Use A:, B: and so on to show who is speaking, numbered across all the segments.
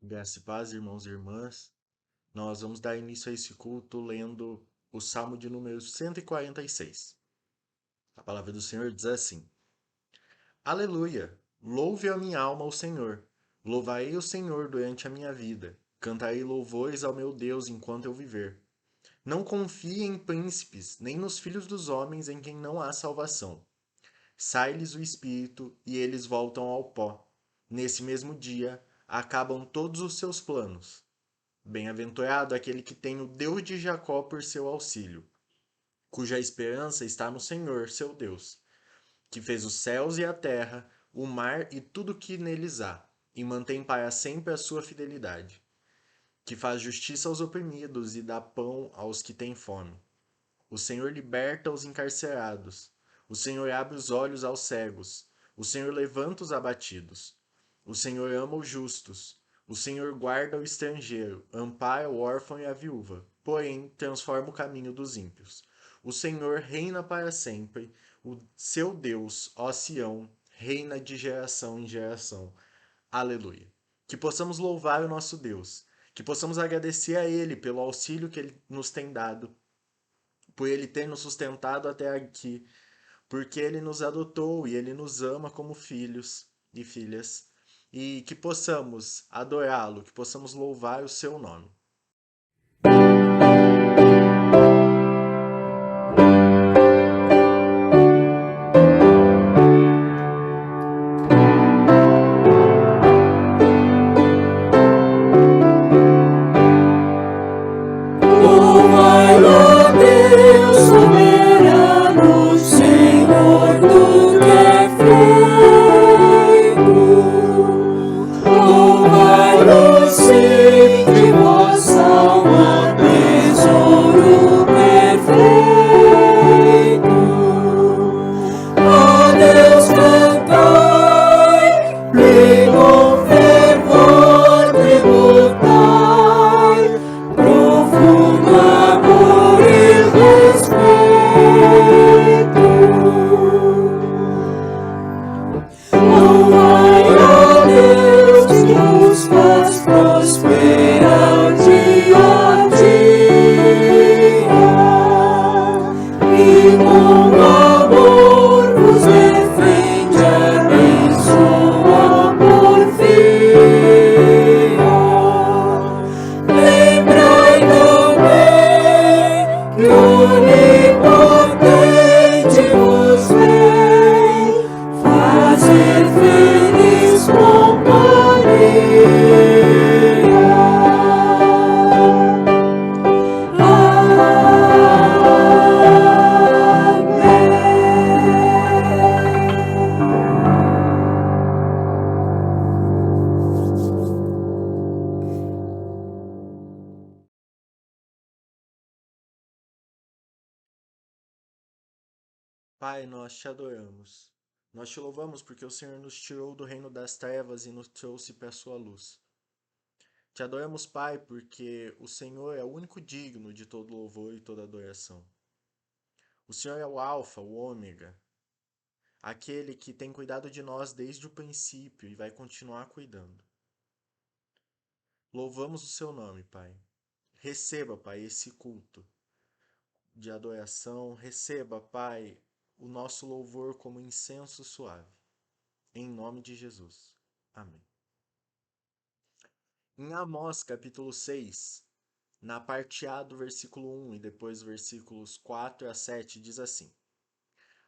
A: Graça e paz, irmãos e irmãs. Nós vamos dar início a esse culto lendo o Salmo de número 146. A palavra do Senhor diz assim: Aleluia! Louve a minha alma ao Senhor. Louvarei o Senhor durante a minha vida. Cantarei louvores ao meu Deus enquanto eu viver. Não confie em príncipes, nem nos filhos dos homens em quem não há salvação. Sai-lhes o espírito e eles voltam ao pó. Nesse mesmo dia, acabam todos os seus planos. Bem-aventurado aquele que tem o Deus de Jacó por seu auxílio, cuja esperança está no Senhor, seu Deus, que fez os céus e a terra, o mar e tudo que neles há, e mantém para sempre a sua fidelidade, que faz justiça aos oprimidos e dá pão aos que têm fome. O Senhor liberta os encarcerados. O Senhor abre os olhos aos cegos. O Senhor levanta os abatidos. O Senhor ama os justos. O Senhor guarda o estrangeiro, ampara o órfão e a viúva, porém transforma o caminho dos ímpios. O Senhor reina para sempre. O seu Deus, ó Sião, reina de geração em geração. Aleluia. Que possamos louvar o nosso Deus, que possamos agradecer a Ele pelo auxílio que Ele nos tem dado, por Ele ter nos sustentado até aqui, porque Ele nos adotou e Ele nos ama como filhos e filhas, e que possamos adorá-lo, que possamos louvar o seu nome.
B: Louvai, ó Deus soberano, Senhor do que é feito. Louvai-o sempre, vossa alma, tesouro perfeito. Ó Deus, cantai, e com fervor tributai, profundo amor e respeito. Louvai a Deus que nos faz prosperar dia a dia, e com amor vos defende, abençoa, porfia. Lembrai também que o Onipotente vos vem fazer feliz
A: Pai, nós te adoramos. Nós te louvamos porque o Senhor nos tirou do reino das trevas e nos trouxe para a sua luz. Te adoramos, Pai, porque o Senhor é o único digno de todo louvor e toda adoração. O Senhor é o Alfa, o Ômega, aquele que tem cuidado de nós desde o princípio e vai continuar cuidando. Louvamos o seu nome, Pai. Receba, Pai, esse culto de adoração. Receba, Pai, o nosso louvor como incenso suave. Em nome de Jesus. Amém. Em Amós, capítulo 6, na parte A do versículo 1 e depois versículos 4 a 7, diz assim: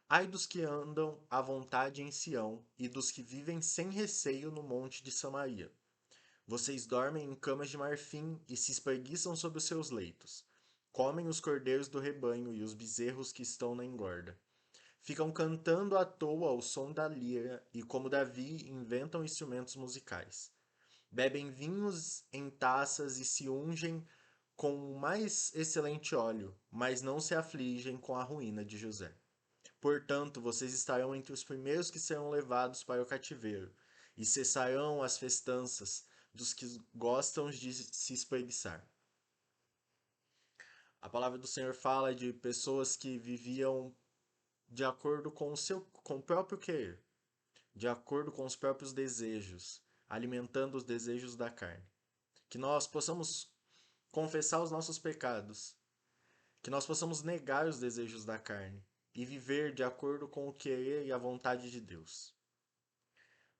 A: Ai dos que andam à vontade em Sião e dos que vivem sem receio no monte de Samaria. Vocês dormem em camas de marfim e se espreguiçam sobre os seus leitos. Comem os cordeiros do rebanho e os bezerros que estão na engorda. Ficam cantando à toa ao som da lira e, como Davi, inventam instrumentos musicais. Bebem vinhos em taças e se ungem com o mais excelente óleo, mas não se afligem com a ruína de José. Portanto, vocês estarão entre os primeiros que serão levados para o cativeiro, e cessarão as festanças dos que gostam de se espreguiçar. A palavra do Senhor fala de pessoas que viviam de acordo com o próprio querer, de acordo com os próprios desejos, alimentando os desejos da carne. que nós possamos confessar os nossos pecados, que nós possamos negar os desejos da carne e viver de acordo com o querer e a vontade de Deus.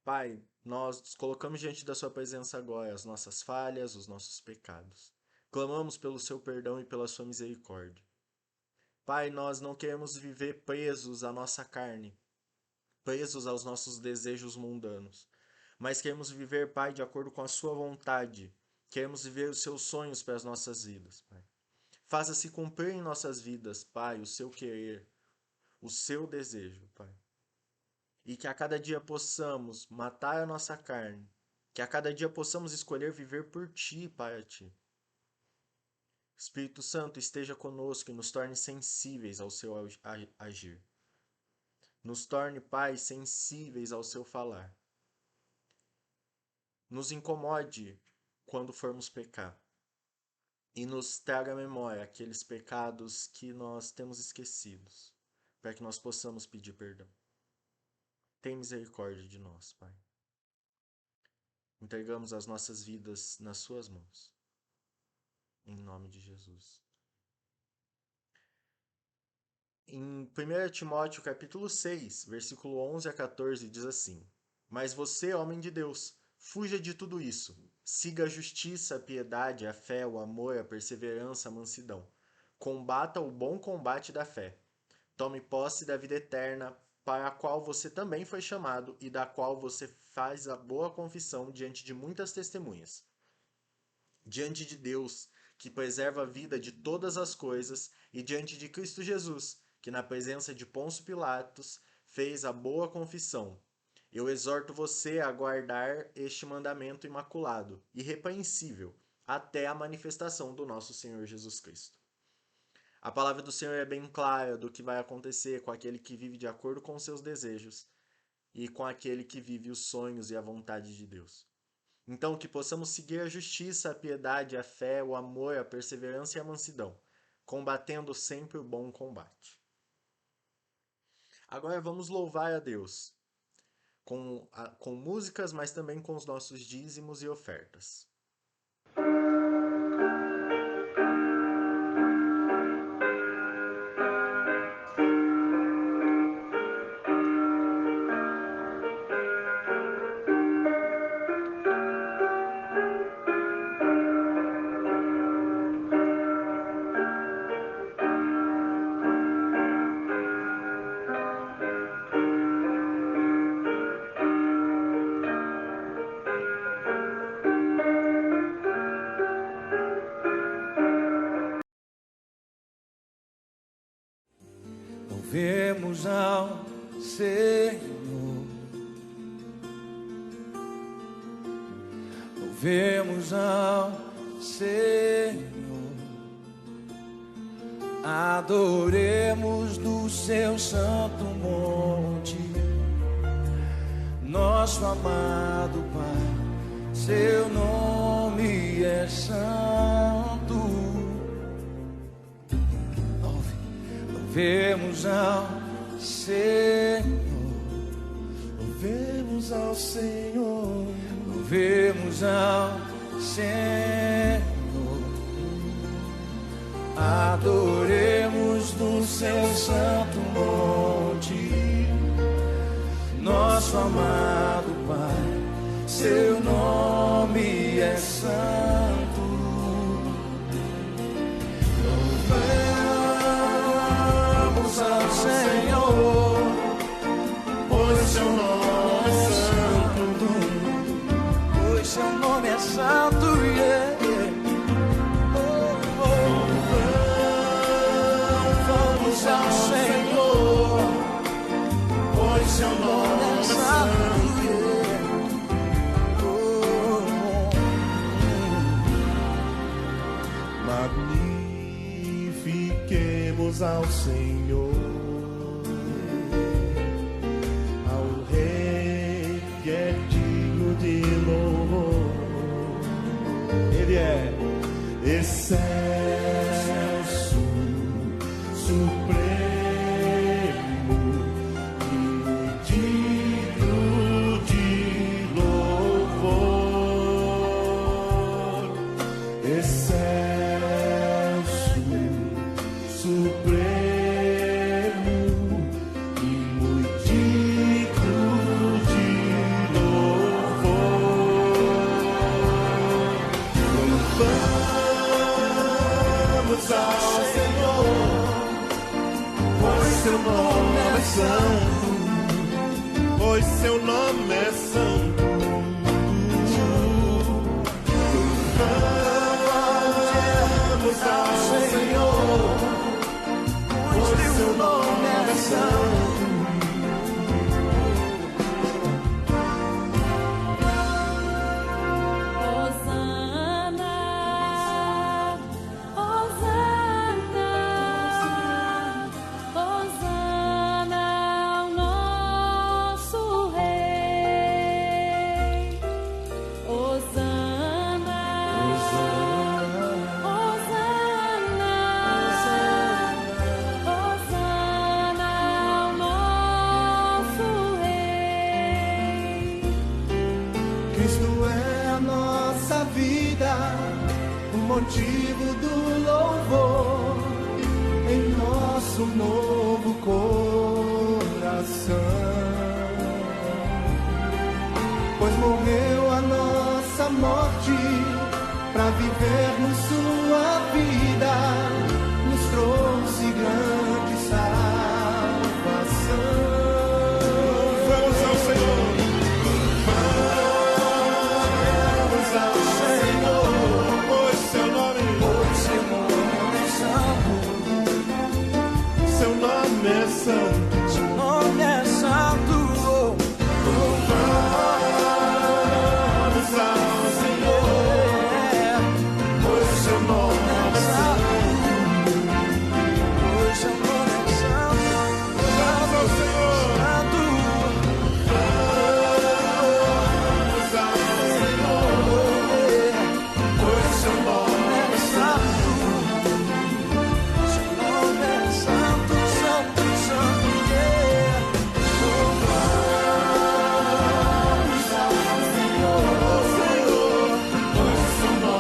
A: Pai, nós colocamos diante da sua presença agora as nossas falhas, os nossos pecados. Clamamos pelo seu perdão e pela sua misericórdia. Pai, nós não queremos viver presos à nossa carne, presos aos nossos desejos mundanos, mas queremos viver, Pai, de acordo com a sua vontade. Queremos viver os seus sonhos para as nossas vidas, Pai. Faça-se cumprir em nossas vidas, Pai, o seu querer, o seu desejo, Pai. E que a cada dia possamos matar a nossa carne, que a cada dia possamos escolher viver por Ti e para Ti. Espírito Santo, esteja conosco e nos torne sensíveis ao seu agir. Nos torne, Pai, sensíveis ao seu falar. Nos incomode quando formos pecar. E nos traga à memória aqueles pecados que nós temos esquecidos, para que nós possamos pedir perdão. Tem misericórdia de nós, Pai. Entregamos as nossas vidas nas suas mãos. Em nome de Jesus. Em 1 Timóteo capítulo 6, versículo 11 a 14, diz assim: Mas você, homem de Deus, fuja de tudo isso. Siga a justiça, a piedade, a fé, o amor, a perseverança, a mansidão. Combata o bom combate da fé. Tome posse da vida eterna, para a qual você também foi chamado e da qual você faz a boa confissão diante de muitas testemunhas. Diante de Deus, que preserva a vida de todas as coisas, e diante de Cristo Jesus, que na presença de Pôncio Pilatos fez a boa confissão. Eu exorto você a guardar este mandamento imaculado, irrepreensível, até a manifestação do nosso Senhor Jesus Cristo. A palavra do Senhor é bem clara do que vai acontecer com aquele que vive de acordo com seus desejos e com aquele que vive os sonhos e a vontade de Deus. Então, que possamos seguir a justiça, a piedade, a fé, o amor, a perseverança e a mansidão, combatendo sempre o bom combate. Agora vamos louvar a Deus com músicas, mas também com os nossos dízimos e ofertas.
B: Louvemos ao Senhor, louvemos ao Senhor, adoremos no seu santo monte, nosso amado Pai, seu nome é santo. Louvemos ao Senhor, louvemos ao Senhor, louvemos ao Senhor, adoremos no seu santo monte, nosso amado Pai, seu nome é santo. Ao Senhor, pois seu nome é santo, pois seu nome é santo, yeah. Vamos ao Senhor, pois seu nome é santo, yeah. Magnifiquemos ao Senhor, ao Rei que é digno de louvor. Ele é excelso, supremo e digno de louvor.
C: santo, pois seu nome é santo. Vamos ao Senhor, pois seu nome é santo. Motivo do louvor em nosso novo coração, pois morreu a nossa morte para vivermos sua vida, nos trouxe grande salvação. Vamos ao Senhor, vamos ao Senhor. Seu nome é santo. Seu nome é santo. Vamos ao Senhor, pois seu nome é santo. Pois seu nome é santo. Vamos ao Senhor. Vamos ao Senhor, pois seu nome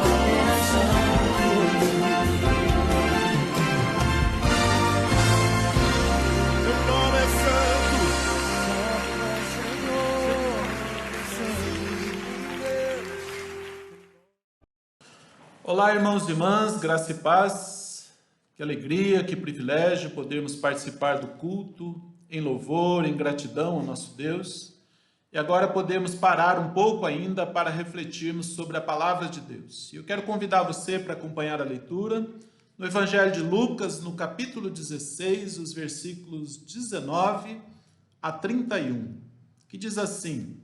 D: Olá, irmãos e irmãs, graça e paz, que alegria, que privilégio podermos participar do culto em louvor, em gratidão ao nosso Deus. E agora podemos parar um pouco ainda para refletirmos sobre a palavra de Deus. E eu quero convidar você para acompanhar a leitura no Evangelho de Lucas, no capítulo 16, os versículos 19 a 31, que diz assim: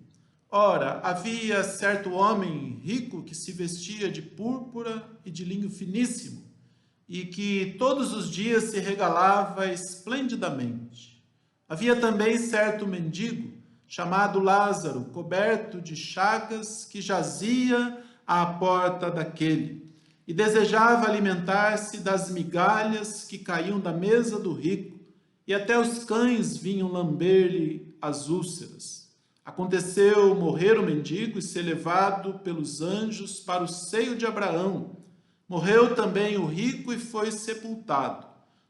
D: Ora, havia certo homem rico que se vestia de púrpura e de linho finíssimo, e que todos os dias se regalava esplendidamente. Havia também certo mendigo, chamado Lázaro, coberto de chagas, que jazia à porta daquele, e desejava alimentar-se das migalhas que caíam da mesa do rico, e até os cães vinham lamber-lhe as úlceras. Aconteceu morrer o mendigo e ser levado pelos anjos para o seio de Abraão. Morreu também o rico e foi sepultado.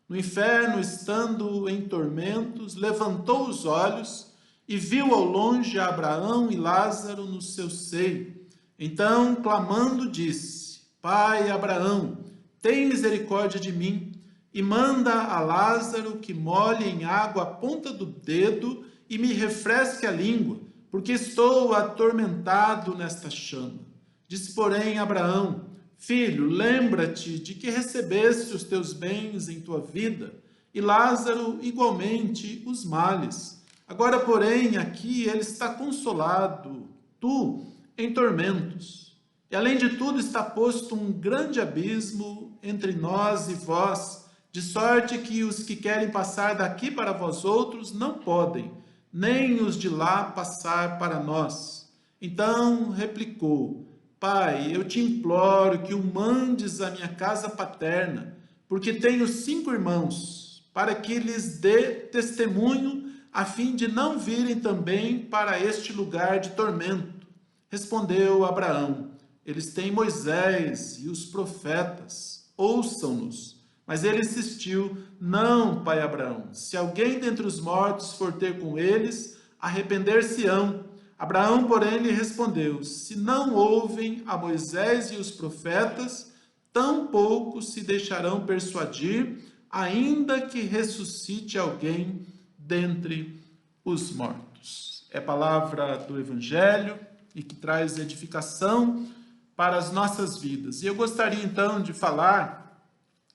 D: No inferno, estando em tormentos, levantou os olhos e viu ao longe Abraão e Lázaro no seu seio. Então, clamando, disse: Pai Abraão, tem misericórdia de mim e manda a Lázaro que molhe em água a ponta do dedo e me refresque a língua, porque estou atormentado nesta chama. Disse, porém, Abraão: Filho, lembra-te de que recebeste os teus bens em tua vida, e Lázaro igualmente os males. Agora, porém, aqui ele está consolado, tu em tormentos. E além de tudo está posto um grande abismo entre nós e vós, de sorte que os que querem passar daqui para vós outros não podem, nem os de lá passar para nós. Então replicou: Pai, eu te imploro que o mandes à minha casa paterna, porque tenho 5 irmãos, para que lhes dê testemunho, a fim de não virem também para este lugar de tormento. Respondeu Abraão: Eles têm Moisés e os profetas, ouçam-nos. Mas ele insistiu: Não, pai Abraão, se alguém dentre os mortos for ter com eles, arrepender-se-ão. Abraão, porém, lhe respondeu: Se não ouvem a Moisés e os profetas, tampouco se deixarão persuadir, ainda que ressuscite alguém dentre os mortos. É palavra do Evangelho e que traz edificação para as nossas vidas. E eu gostaria então de falar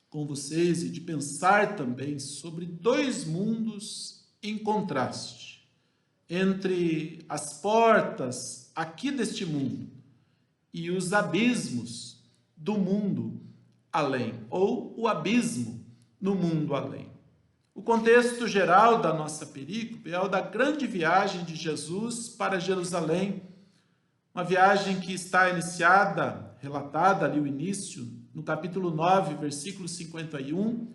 D: com vocês e de pensar também sobre dois mundos em contraste, entre as portas aqui deste mundo e os abismos do mundo além, ou o abismo no mundo além. O contexto geral da nossa perícope é o da grande viagem de Jesus para Jerusalém, uma viagem que está iniciada, relatada ali o início, no capítulo 9, versículo 51,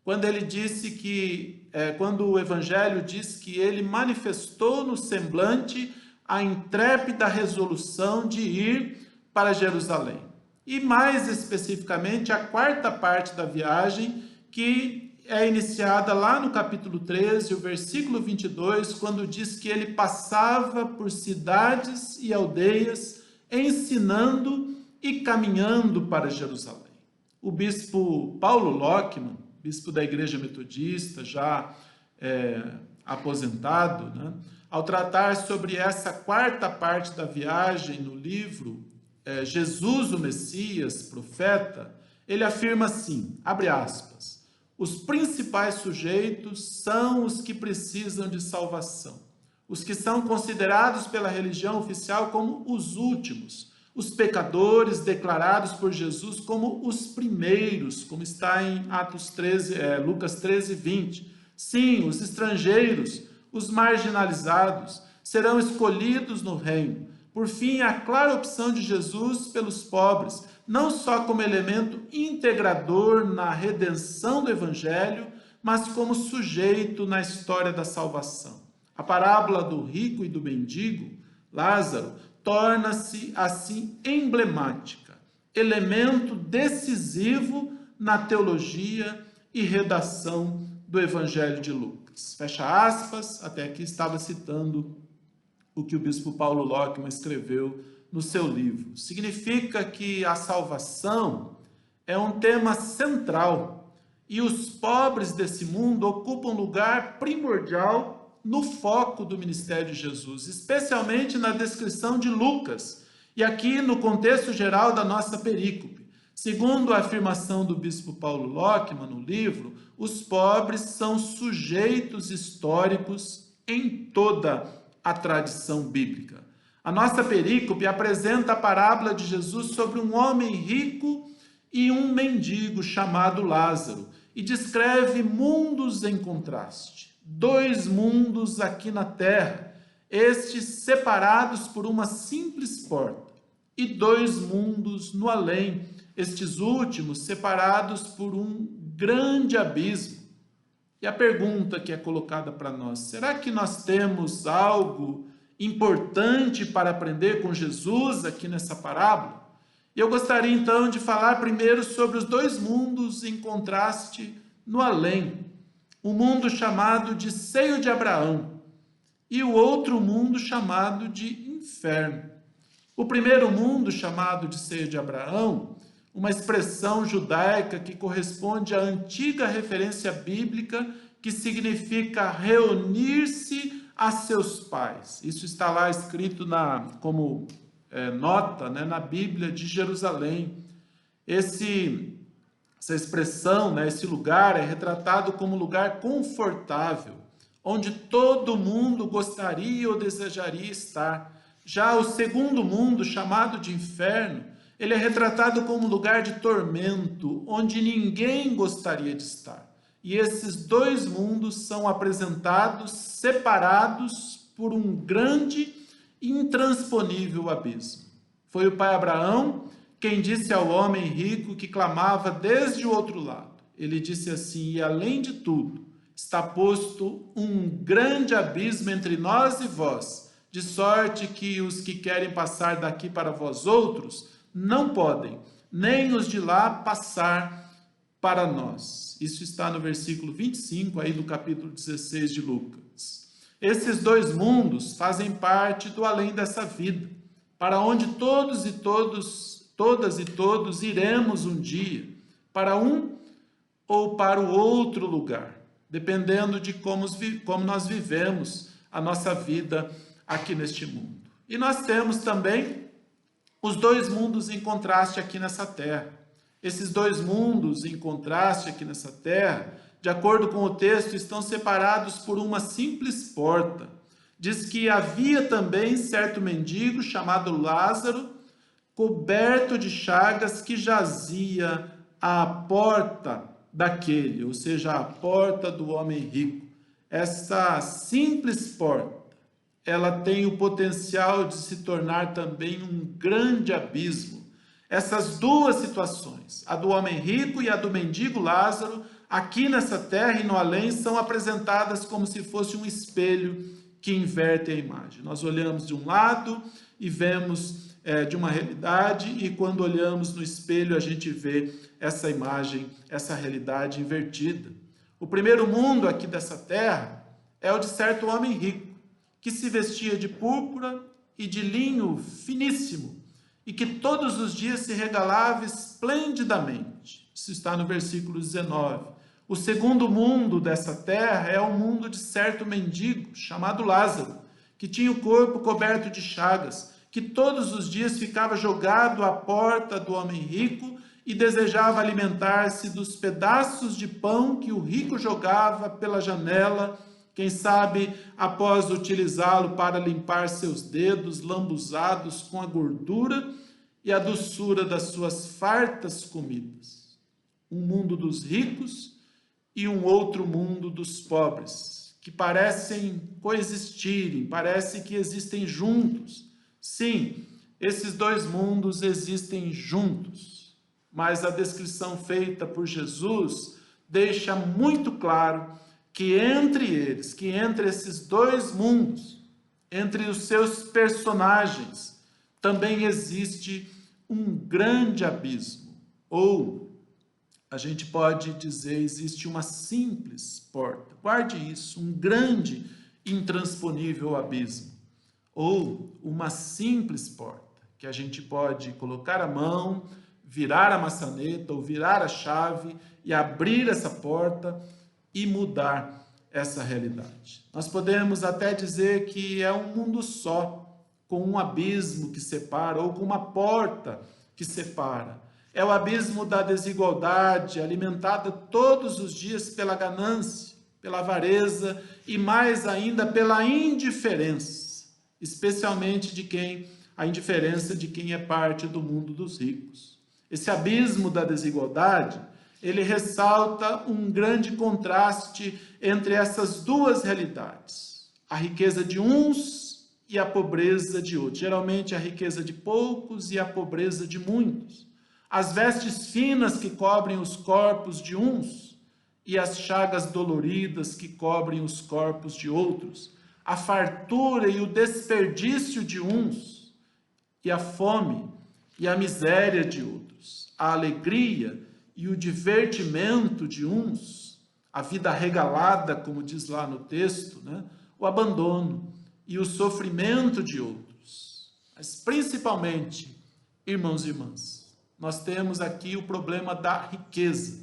D: quando ele disse que, quando o Evangelho diz que ele manifestou no semblante a intrépida resolução de ir para Jerusalém. E mais especificamente a quarta parte da viagem, que é iniciada lá no capítulo 13, o versículo 22, quando diz que ele passava por cidades e aldeias, ensinando e caminhando para Jerusalém. O bispo Paulo Lockmann, bispo da Igreja Metodista, já aposentado, né? Ao tratar sobre essa quarta parte da viagem no livro Jesus, o Messias, profeta, ele afirma assim, abre aspas, os principais sujeitos são os que precisam de salvação, os que são considerados pela religião oficial como os últimos, os pecadores declarados por Jesus como os primeiros, como está em Lucas 13, 20. Sim, os estrangeiros, os marginalizados, serão escolhidos no reino. Por fim, a clara opção de Jesus pelos pobres, não só como elemento integrador na redenção do Evangelho, mas como sujeito na história da salvação. A parábola do rico e do mendigo, Lázaro, torna-se assim emblemática, elemento decisivo na teologia e redação do Evangelho de Lucas. Fecha aspas, até aqui estava citando o que o bispo Paulo Lockmann escreveu no seu livro. Significa que a salvação é um tema central e os pobres desse mundo ocupam lugar primordial no foco do ministério de Jesus, especialmente na descrição de Lucas e aqui no contexto geral da nossa perícope. Segundo a afirmação do bispo Paulo Lockmann no livro, os pobres são sujeitos históricos em toda a tradição bíblica. A nossa perícope apresenta a parábola de Jesus sobre um homem rico e um mendigo chamado Lázaro e descreve mundos em contraste. Dois mundos aqui na terra, estes separados por uma simples porta, e dois mundos no além, estes últimos separados por um grande abismo. E a pergunta que é colocada para nós, será que nós temos algo importante para aprender com Jesus aqui nessa parábola? E eu gostaria então de falar primeiro sobre os dois mundos em contraste no além. Um mundo chamado de seio de Abraão e o outro mundo chamado de inferno. O primeiro mundo, chamado de seio de Abraão, uma expressão judaica que corresponde à antiga referência bíblica que significa reunir-se a seus pais. Isso está lá escrito como nota, né, na Bíblia de Jerusalém. Essa expressão, né, esse lugar é retratado como um lugar confortável, onde todo mundo gostaria ou desejaria estar. Já o segundo mundo, chamado de inferno, ele é retratado como um lugar de tormento, onde ninguém gostaria de estar. E esses dois mundos são apresentados separados por um grande e intransponível abismo. Foi o pai Abraão quem disse ao homem rico que clamava desde o outro lado. Ele disse assim, e além de tudo, está posto um grande abismo entre nós e vós, de sorte que os que querem passar daqui para vós outros não podem, nem os de lá passar para nós. Isso está no versículo 25 aí do capítulo 16 de Lucas. Esses dois mundos fazem parte do além dessa vida, para onde todas e todos iremos um dia, para um ou para o outro lugar. dependendo de como nós vivemos a nossa vida aqui neste mundo. E nós temos também os dois mundos em contraste aqui nessa terra. Esses dois mundos em contraste aqui nessa terra, de acordo com o texto, estão separados por uma simples porta. Diz que havia também certo mendigo chamado Lázaro, coberto de chagas, que jazia à porta daquele, ou seja, à porta do homem rico. Essa simples porta, ela tem o potencial de se tornar também um grande abismo. Essas duas situações, a do homem rico e a do mendigo Lázaro, aqui nessa terra e no além, são apresentadas como se fosse um espelho que inverte a imagem. Nós olhamos de um lado e vemos de uma realidade, e quando olhamos no espelho a gente vê essa imagem, essa realidade invertida. O primeiro mundo aqui dessa terra é o de certo homem rico, que se vestia de púrpura e de linho finíssimo, e que todos os dias se regalava esplendidamente. Isso está no versículo 19. O segundo mundo dessa terra é o mundo de certo mendigo, chamado Lázaro, que tinha o corpo coberto de chagas, que todos os dias ficava jogado à porta do homem rico e desejava alimentar-se dos pedaços de pão que o rico jogava pela janela, quem sabe após utilizá-lo para limpar seus dedos lambuzados com a gordura e a doçura das suas fartas comidas. Um mundo dos ricos e um outro mundo dos pobres, que parecem coexistirem, parece que existem juntos. Sim, esses dois mundos existem juntos, mas a descrição feita por Jesus deixa muito claro que entre eles, que entre esses dois mundos, entre os seus personagens, também existe um grande abismo, ou a gente pode dizer, existe uma simples porta. Guarde isso, um grande, intransponível abismo, ou uma simples porta, que a gente pode colocar a mão, virar a maçaneta ou virar a chave e abrir essa porta e mudar essa realidade. Nós podemos até dizer que é um mundo só, com um abismo que separa, ou com uma porta que separa. É o abismo da desigualdade, alimentada todos os dias pela ganância, pela avareza e mais ainda pela indiferença, especialmente a indiferença de quem é parte do mundo dos ricos. Esse abismo da desigualdade, ele ressalta um grande contraste entre essas duas realidades, a riqueza de uns e a pobreza de outros, geralmente a riqueza de poucos e a pobreza de muitos, as vestes finas que cobrem os corpos de uns e as chagas doloridas que cobrem os corpos de outros, a fartura e o desperdício de uns e a fome e a miséria de outros, a alegria e o divertimento de uns, a vida regalada, como diz lá no texto, né? O abandono e o sofrimento de outros. Mas principalmente, irmãos e irmãs, nós temos aqui o problema da riqueza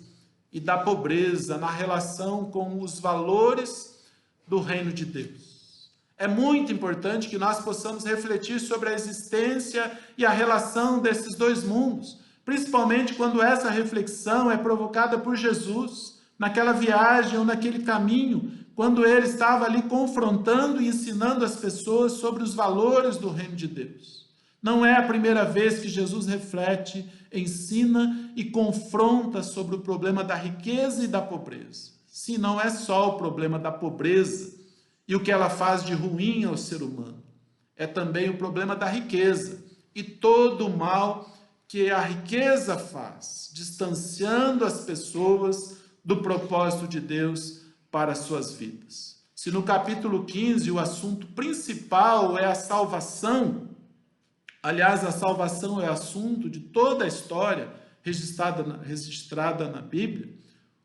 D: e da pobreza na relação com os valores do reino de Deus. É muito importante que nós possamos refletir sobre a existência e a relação desses dois mundos, principalmente quando essa reflexão é provocada por Jesus, naquela viagem ou naquele caminho, quando ele estava ali confrontando e ensinando as pessoas sobre os valores do reino de Deus. Não é a primeira vez que Jesus reflete, ensina e confronta sobre o problema da riqueza e da pobreza. Sim, não é só o problema da pobreza e o que ela faz de ruim ao ser humano. É também o problema da riqueza e todo o mal que a riqueza faz, distanciando as pessoas do propósito de Deus para as suas vidas. Se no capítulo 15 o assunto principal é a salvação, aliás, a salvação é assunto de toda a história registrada na Bíblia,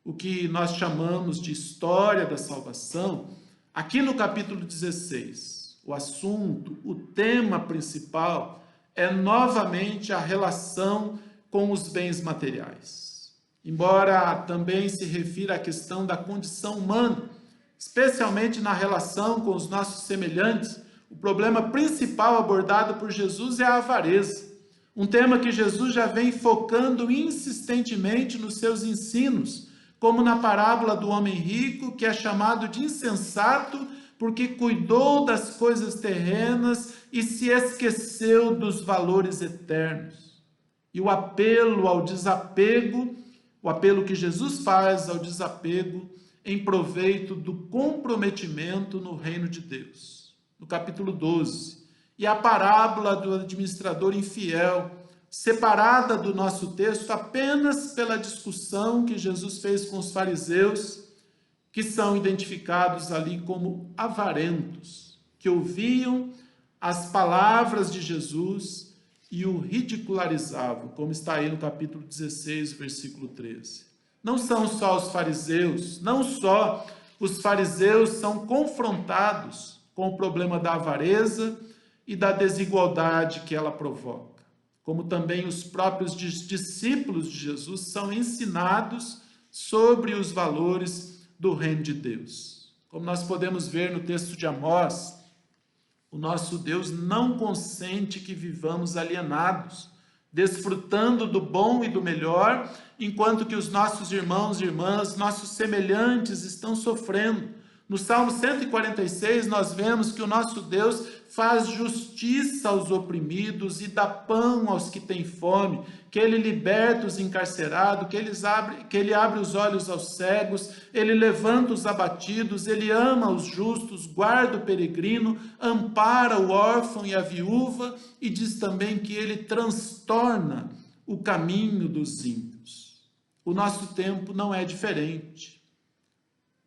D: o que nós chamamos de história da salvação, aqui no capítulo 16, o assunto, o tema principal é novamente a relação com os bens materiais. embora também se refira à questão da condição humana, especialmente na relação com os nossos semelhantes, o problema principal abordado por Jesus é a avareza, um tema que Jesus já vem focando insistentemente nos seus ensinos, como na parábola do homem rico, que é chamado de insensato porque cuidou das coisas terrenas e se esqueceu dos valores eternos. E o apelo ao desapego, o apelo que Jesus faz ao desapego em proveito do comprometimento no reino de Deus. No capítulo 12. E a parábola do administrador infiel, separada do nosso texto apenas pela discussão que Jesus fez com os fariseus, que são identificados ali como avarentos, que ouviam as palavras de Jesus e o ridicularizavam, como está aí no capítulo 16, versículo 13. Não são só os fariseus, não só os fariseus são confrontados com o problema da avareza e da desigualdade que ela provoca, como também os próprios discípulos de Jesus são ensinados sobre os valores do reino de Deus. Como nós podemos ver no texto de Amós, o nosso Deus não consente que vivamos alienados, desfrutando do bom e do melhor, enquanto que os nossos irmãos e irmãs, nossos semelhantes estão sofrendo. No Salmo 146, nós vemos que o nosso Deus faz justiça aos oprimidos e dá pão aos que têm fome, que ele liberta os encarcerados, que ele abre os olhos aos cegos, ele levanta os abatidos, ele ama os justos, guarda o peregrino, ampara o órfão e a viúva, e diz também que ele transtorna o caminho dos ímpios. O nosso tempo não é diferente.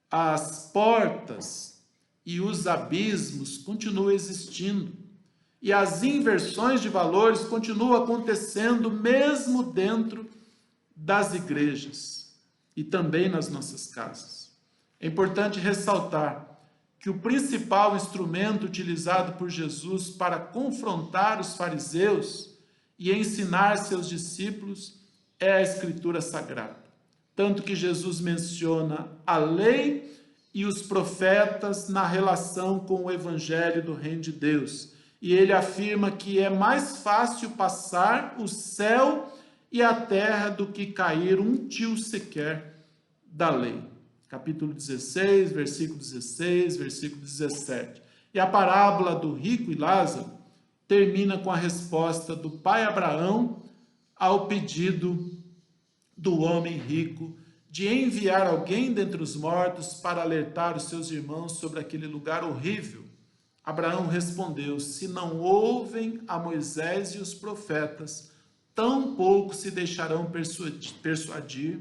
D: As portas e os abismos continuam existindo. E as inversões de valores continuam acontecendo mesmo dentro das igrejas e também nas nossas casas. É importante ressaltar que o principal instrumento utilizado por Jesus para confrontar os fariseus e ensinar seus discípulos é a Escritura Sagrada. Tanto que Jesus menciona a lei e os profetas na relação com o evangelho do reino de Deus. E ele afirma que é mais fácil passar o céu e a terra do que cair um tio sequer da lei. Capítulo 16, versículo 16, versículo 17. E a parábola do rico e Lázaro termina com a resposta do pai Abraão ao pedido do homem rico de enviar alguém dentre os mortos para alertar os seus irmãos sobre aquele lugar horrível. Abraão respondeu: se não ouvem a Moisés e os profetas, tão pouco se deixarão persuadir,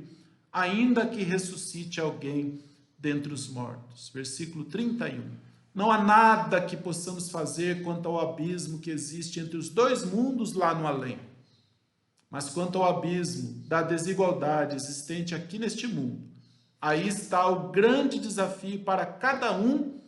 D: ainda que ressuscite alguém dentre os mortos. Versículo 31. Não há nada que possamos fazer quanto ao abismo que existe entre os dois mundos lá no além. Mas quanto ao abismo da desigualdade existente aqui neste mundo, aí está o grande desafio para cada um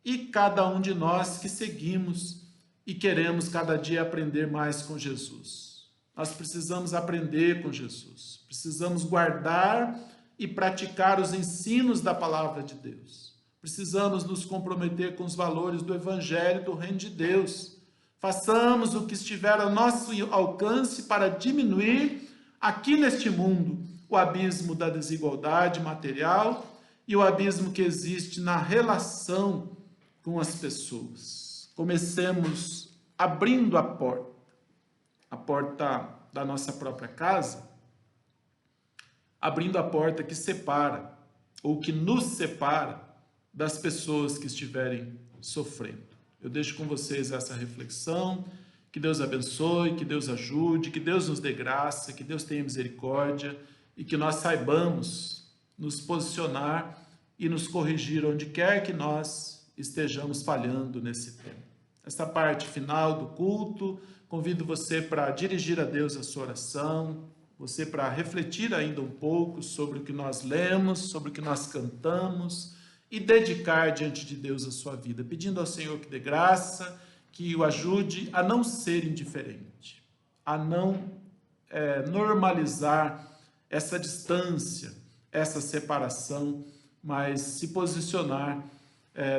D: e cada um de nós que seguimos e queremos cada dia aprender mais com Jesus. Nós precisamos aprender com Jesus, precisamos guardar e praticar os ensinos da palavra de Deus. Precisamos nos comprometer com os valores do Evangelho do Reino de Deus. Façamos o que estiver ao nosso alcance para diminuir aqui neste mundo o abismo da desigualdade material e o abismo que existe na relação com as pessoas. Comecemos abrindo a porta da nossa própria casa, abrindo a porta que separa ou que nos separa das pessoas que estiverem sofrendo. Eu deixo com vocês essa reflexão. Que Deus abençoe, que Deus ajude, que Deus nos dê graça, que Deus tenha misericórdia e que nós saibamos nos posicionar e nos corrigir onde quer que nós estejamos falhando nesse tempo. Esta parte final do culto, convido você para dirigir a Deus a sua oração, você para refletir ainda um pouco sobre o que nós lemos, sobre o que nós cantamos, e dedicar diante de Deus a sua vida, pedindo ao Senhor que dê graça, que o ajude a não ser indiferente, a não normalizar essa distância, essa separação, mas se posicionar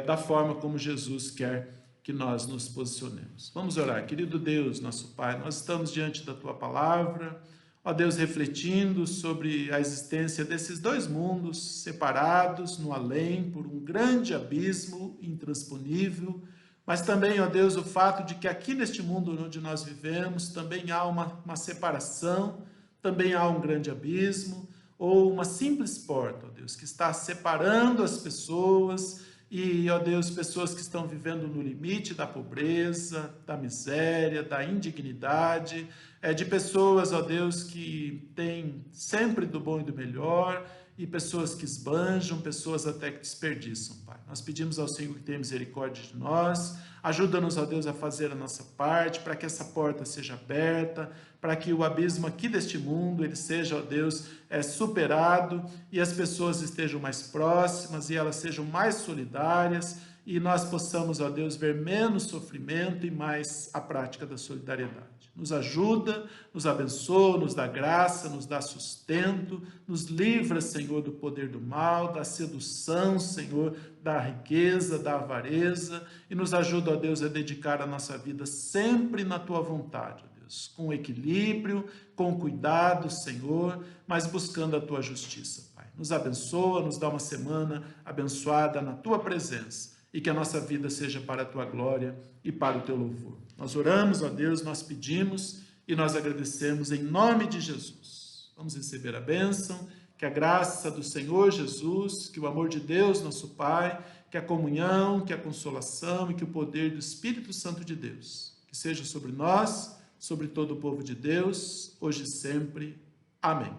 D: da forma como Jesus quer que nós nos posicionemos. Vamos orar. Querido Deus, nosso Pai, nós estamos diante da Tua Palavra, ó Deus, refletindo sobre a existência desses dois mundos separados no além por um grande abismo intransponível, mas também, ó Deus, o fato de que aqui neste mundo onde nós vivemos também há uma separação, também há um grande abismo, ou uma simples porta, ó Deus, que está separando as pessoas e, ó Deus, pessoas que estão vivendo no limite da pobreza, da miséria, da indignidade, de pessoas, ó Deus, que têm sempre do bom e do melhor, e pessoas que esbanjam, pessoas até que desperdiçam, Pai. Nós pedimos ao Senhor que tenha misericórdia de nós, ajuda-nos, ó Deus, a fazer a nossa parte, para que essa porta seja aberta, para que o abismo aqui deste mundo, ele seja, ó Deus, superado, e as pessoas estejam mais próximas, e elas sejam mais solidárias, e nós possamos, ó Deus, ver menos sofrimento e mais a prática da solidariedade. Nos ajuda, nos abençoa, nos dá graça, nos dá sustento, nos livra, Senhor, do poder do mal, da sedução, Senhor, da riqueza, da avareza, e nos ajuda, ó Deus, a dedicar a nossa vida sempre na Tua vontade, ó Deus, com equilíbrio, com cuidado, Senhor, mas buscando a Tua justiça, Pai. Nos abençoa, nos dá uma semana abençoada na Tua presença, e que a nossa vida seja para a Tua glória e para o Teu louvor. Nós oramos, ó Deus, nós pedimos e nós agradecemos em nome de Jesus. Vamos receber a bênção, que a graça do Senhor Jesus, que o amor de Deus, nosso Pai, que a comunhão, que a consolação e que o poder do Espírito Santo de Deus, que seja sobre nós, sobre todo o povo de Deus, hoje e sempre. Amém.